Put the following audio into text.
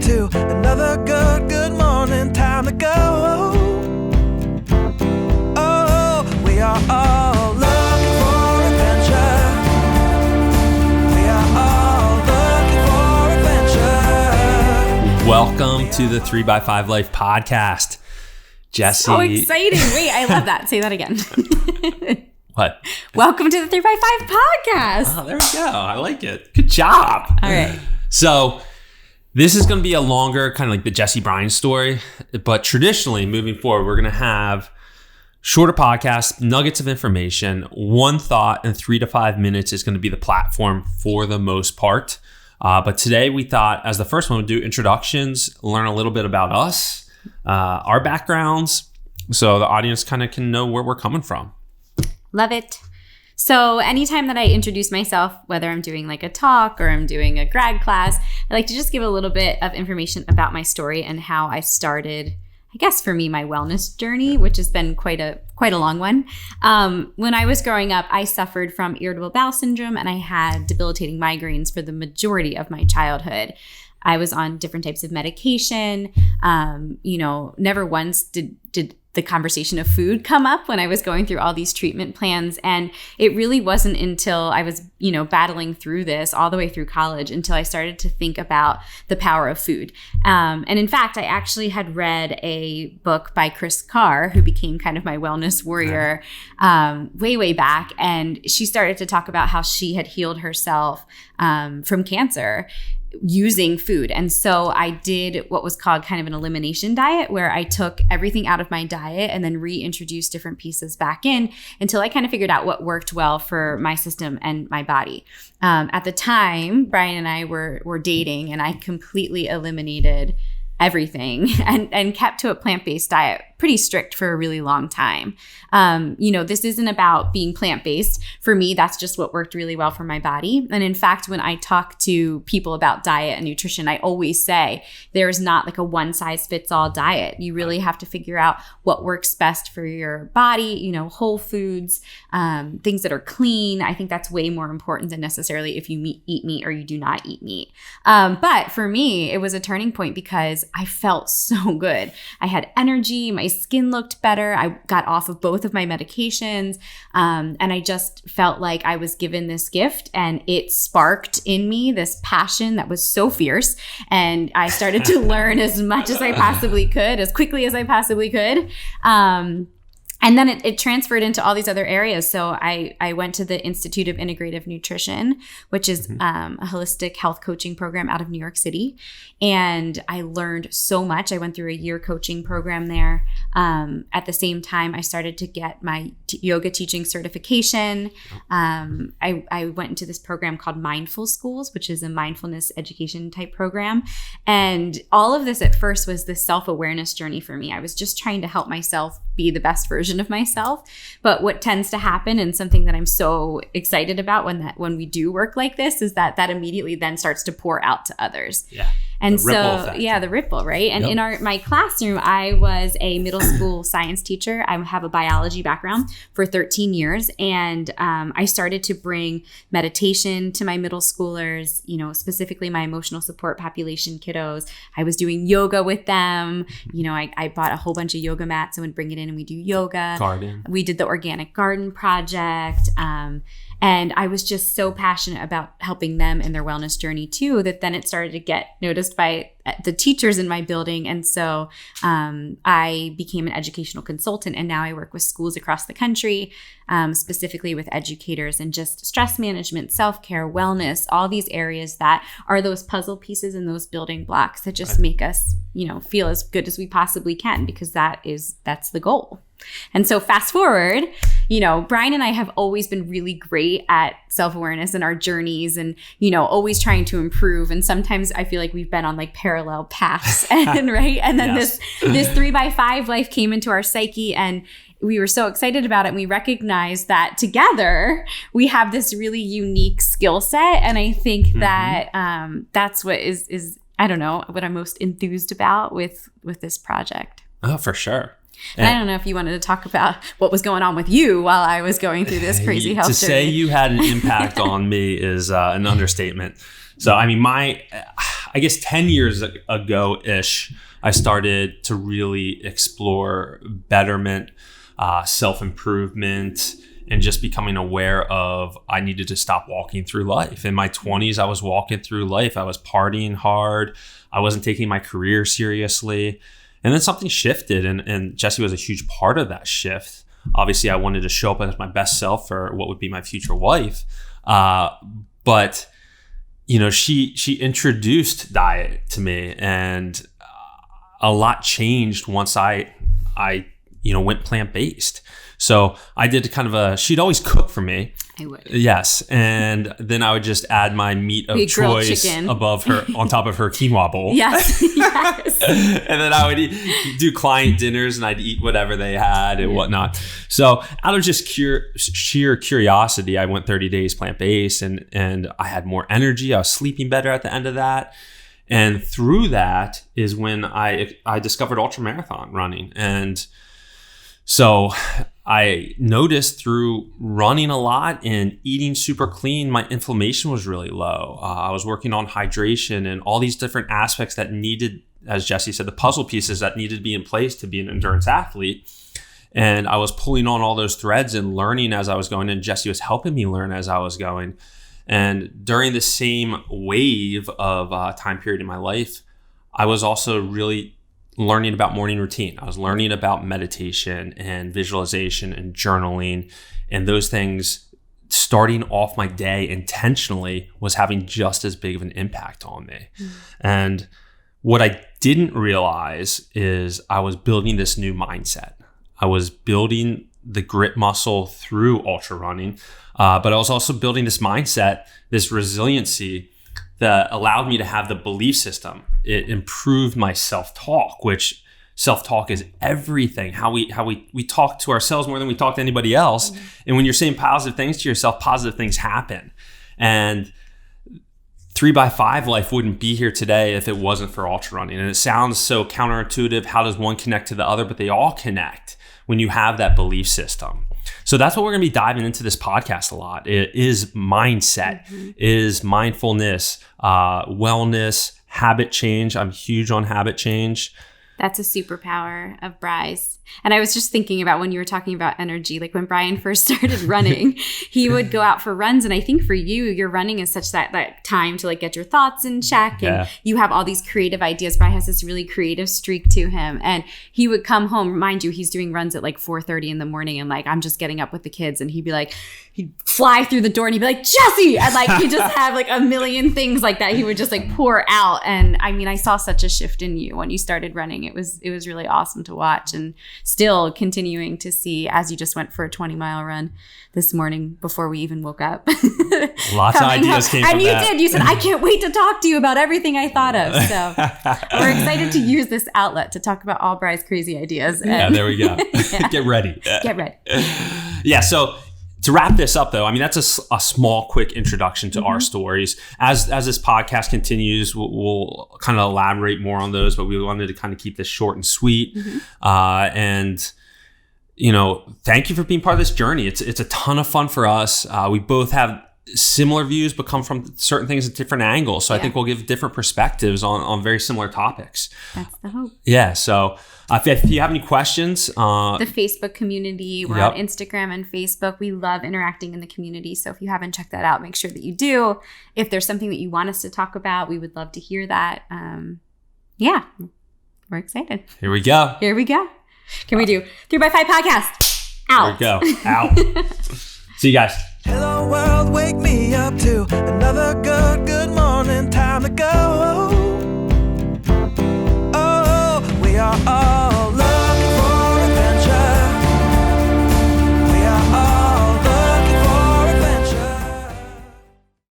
to another good morning. Time to go. Oh, we are all looking for adventure. We are all looking for adventure. Welcome to the 3x5 Life podcast. Jessie. So exciting. Wait, I love that. Say that again. What? Welcome to the 3x5 podcast. Oh, there we go. I like it. Good job. All right. So this is going to be a longer kind of like the Jessie Bryan story, but traditionally moving forward, we're going to have shorter podcasts, nuggets of information, one thought, and 3 to 5 minutes is going to be the platform for the most part. But today we thought as the first one, we'd do introductions, learn a little bit about us, our backgrounds, so the audience kind of can know where we're coming from. Love it. So anytime that I introduce myself, whether I'm doing like a talk or I'm doing a grad class, I like to just give a little bit of information about my story and how I started, I guess for me, my wellness journey, which has been quite a long one. When I was growing up, I suffered from irritable bowel syndrome and I had debilitating migraines for the majority of my childhood. I was on different types of medication. Never once did the conversation of food come up when I was going through all these treatment plans. And it really wasn't until I was, battling through this all the way through college until I started to think about the power of food. And in fact, I actually had read a book by Chris Carr, who became kind of my wellness warrior way back. And she started to talk about how she had healed herself from cancer using food. And so I did what was called kind of an elimination diet, where I took everything out of my diet and then reintroduced different pieces back in until I kind of figured out what worked well for my system and my body. At the time, Bryan and I were dating, and I completely eliminated everything and kept to a plant-based diet, pretty strict for a really long time. This isn't about being plant-based. For me, that's just what worked really well for my body. And in fact, when I talk to people about diet and nutrition, I always say there's not like a one-size-fits-all diet. You really have to figure out what works best for your body, whole foods, things that are clean. I think that's way more important than necessarily if you eat meat or you do not eat meat. But for me, it was a turning point because I felt so good. I had energy. My skin looked better. I got off of both of my medications. And I just felt like I was given this gift, and it sparked in me this passion that was so fierce. And I started to learn as much as I possibly could, as quickly as I possibly could. And then it transferred into all these other areas. So I went to the Institute of Integrative Nutrition, which is a holistic health coaching program out of New York City. And I learned so much. I went through a year coaching program there. At the same time, I started to get my yoga teaching certification. I went into this program called Mindful Schools, which is a mindfulness education type program. And all of this at first was this self-awareness journey for me. I was just trying to help myself be the best version of myself. But what tends to happen, and something that I'm so excited about when we do work like this, is that immediately then starts to pour out to others. Yeah. And the ripple effect. The ripple, right? And Yep. in my classroom, I was a middle school science teacher. I have a biology background for 13 years. And I started to bring meditation to my middle schoolers, specifically my emotional support population kiddos. I was doing yoga with them. I bought a whole bunch of yoga mats and would bring it in and we do yoga. Garden. We did the organic garden project. And I was just so passionate about helping them in their wellness journey too, that then it started to get noticed by the teachers in my building. And so I became an educational consultant, and now I work with schools across the country, specifically with educators and just stress management, self-care, wellness, all these areas that are those puzzle pieces and those building blocks that just make us, feel as good as we possibly can, because that's the goal. And so fast forward, Bryan and I have always been really great at self-awareness and our journeys and, always trying to improve. And sometimes I feel like we've been on like parallel paths and right. And then Yes. this 3x5 life came into our psyche, and we were so excited about it. And we recognized that together we have this really unique skill set. And I think that that's what is, I don't know, what I'm most enthused about with this project. Oh, for sure. And I don't know if you wanted to talk about what was going on with you while I was going through this crazy health journey. To say you had an impact on me is an understatement. So, I mean, I guess 10 years ago-ish, I started to really explore betterment, self-improvement, and just becoming aware of I needed to stop walking through life. In my 20s, I was walking through life. I was partying hard. I wasn't taking my career seriously. And then something shifted, and Jessie was a huge part of that shift. Obviously, I wanted to show up as my best self for what would be my future wife. But, she introduced diet to me, and a lot changed once I went plant-based. So I did kind of she'd always cook for me. I would. Yes. And then I would just add my meat of choice above her, on top of her quinoa bowl. Yes. Yes. And then I would do client dinners, and I'd eat whatever they had and whatnot. So out of just sheer curiosity, I went 30 days plant-based, and I had more energy. I was sleeping better at the end of that. And through that is when I discovered ultramarathon running. And so I noticed through running a lot and eating super clean, my inflammation was really low. I was working on hydration and all these different aspects that needed, as Jessie said, the puzzle pieces that needed to be in place to be an endurance athlete. And I was pulling on all those threads and learning as I was going, and Jessie was helping me learn as I was going. And during the same wave of time period in my life, I was also really learning about morning routine. I was learning about meditation and visualization and journaling, and those things starting off my day intentionally was having just as big of an impact on me. And what I didn't realize is I was building this new mindset. I was building the grit muscle through ultra running, but I was also building this mindset, this resiliency that allowed me to have the belief system. It improved my self-talk, which self-talk is everything. How we talk to ourselves more than we talk to anybody else. And when you're saying positive things to yourself, positive things happen. And 3x5 life wouldn't be here today if it wasn't for ultra running. And it sounds so counterintuitive. How does one connect to the other? But they all connect when you have that belief system. So that's what we're going to be diving into this podcast a lot. It is mindset, is mindfulness, wellness, habit change. I'm huge on habit change. That's a superpower of Bry's. And I was just thinking about when you were talking about energy, like when Bryan first started running, he would go out for runs. And I think for you, your running is such that time to like get your thoughts in check. And you have all these creative ideas. Bryan has this really creative streak to him. And he would come home, mind you, he's doing runs at like 4:30 in the morning. And like, I'm just getting up with the kids. And he'd be like, he'd fly through the door and he'd be like, Jessie! And like, he'd just have like a million things like that. He would just like pour out. And I mean, I saw such a shift in you when you started running. It was really awesome to watch, and still continuing to see as you just went for a 20-mile run this morning before we even woke up. Lots of ideas came from that. And you did. You said, I can't wait to talk to you about everything I thought of. So we're excited to use this outlet to talk about all Bry's crazy ideas. Yeah, there we go. Get ready. Get ready. Yeah, so to wrap this up, though, I mean, that's a small, quick introduction to our stories. As this podcast continues, we'll kind of elaborate more on those, but we wanted to kind of keep this short and sweet. And, thank you for being part of this journey. It's a ton of fun for us. We both have similar views, but come from certain things at different angles. So I think we'll give different perspectives on very similar topics. That's the hope. Yeah. So if you have any questions, the Facebook community, we're on Instagram and Facebook. We love interacting in the community. So if you haven't checked that out, make sure that you do. If there's something that you want us to talk about, we would love to hear that. We're excited. Here we go. Can we do 3x5 podcast? Out. There we go. Out. See you guys. Hello world, wake me up to another good